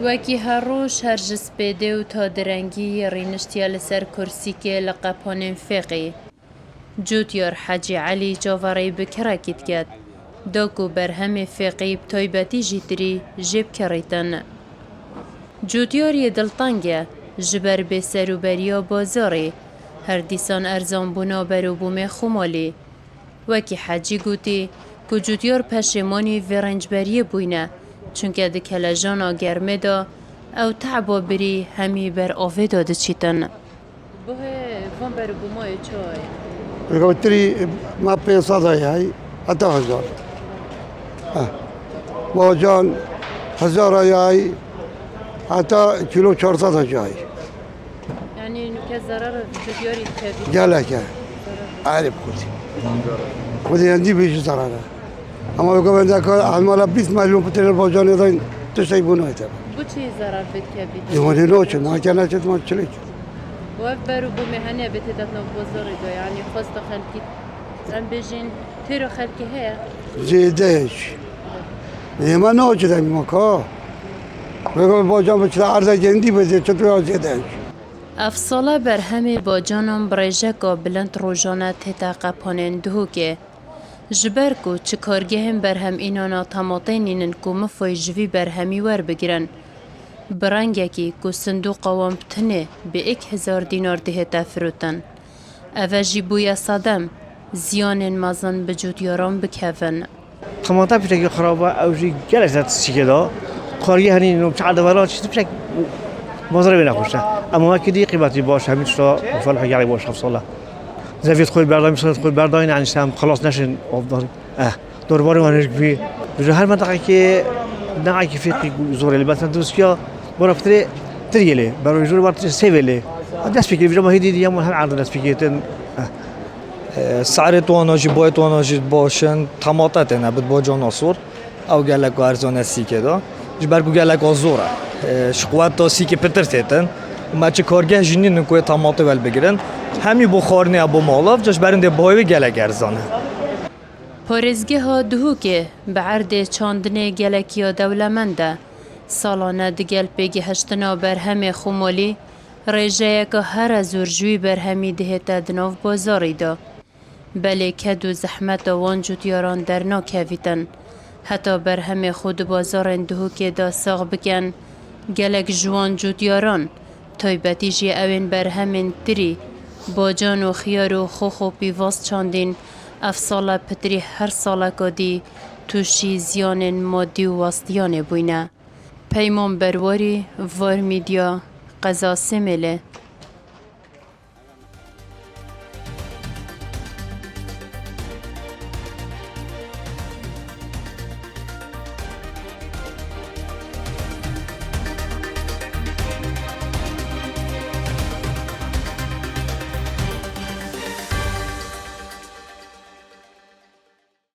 وکی هر روز هر جس پیده و تا درنگی رینشتیا لسر کرسی که لقپان فقی جوتیار حاجی علی جاوری بکرکید کد داکو برهم فقی بتایبتی جیتری جیب کریتن جوتیار یه دلتانگه جبر به سروبریا بازاری هر دیسان ارزان بونا بروبوم خمالی وکی حاجی گوتی که جوتیار پشمانی ورنجبریه بوینه چونکه دکل جانا گرمه دا او تعبا بری همی بر آفه داده چیتن بوه وان بروبومای چای بگوتری ما 500 هایی حتی 1000 باجان 1000 هایی حتی کیلو 400 جایی یعنی که ضرر جوتیاری تبید گلکه عارف خودی هندی بیش ضرره اما بگو بنده که حمالا 20 میلیون پتر باجان داین تو شی بونایت بو چی ضرر بید کبید دیوانه نوچه نه که نچه ما چلیک و بروبوم هنه بتدت نو بازاری دا یعنی خواست خلکی ام بجین تیرو خلکی هیا زیدهش نیما نوچه دمی مکا بگو باجان بچه عرضه جندی بده چطور زیدهش افصاله بر همه با جانم برژکا بلند روزانه تتا قپانن دهو که جبر کو چه کارگه هم بر هم اینانا تماطینین کو مفای جوی بر همی ور بگیرن برنگه کی کو صندوق قوام بتنه به 1000 دینار ده تفروتن اوجی بویا صدم زیان مازن بجود یاران بکفن طماطم بشكل خرابة أو شيء جلست كذا قرية هني إنه بتعرض ولا شيء بشكل مصدر بينا خوشة أما ما كدي قيمتي باش هم يشترى وصالح يعني باش حفصله زي في تدخل برداين مثلا تدخل برداين يعني سام خلاص نشن أفضل دور باري ما نرجع فيه بجو هر منطقة كي نعي في زور اللي بس ندوسكيا برا فترة تريله برا يجور برا سيفله الناس فيك بجو ما هي دي يوم هم عرض الناس فيك سعر تواناجی باید تواناجی باشن تماطت نه بد با جان آسور او گلک ارزان سیکه دا جبر کو گلک آزوره شقوت تا سیکه پتر تیتن ما چه کارگاه جنین نکوی تماطه ول بگیرن همی بخارنی ابو مالاف جاش برنده بای گلک ارزانه پارێزگە ها دهوکێ بە عەردێ چاندنێ گەلەکیە دەولەمەندە ساڵانە دگەل پێگەهشتنا بەرهەمێ خومۆلی ڕێژەیەکە هەرە زۆرژووی بەرهەمی دهێتە دناو بازاڕیدا بەلێ کەد و زەحمەتە وان جوتیاران دەرناکەویتن هەتا بەرهەمێ خود بازارên dihûkê ساغ بکەن gelek ji wan cûtyaran taybetî jî evên berhemên tirî bacan û xiyar û xox û pîvaz çandîn ev sala pitirî her saleka dî tûşî ziyanên maddî û wastiyanê bûyne. Peyman Berwarî, Var Media, Qeza Semêlê.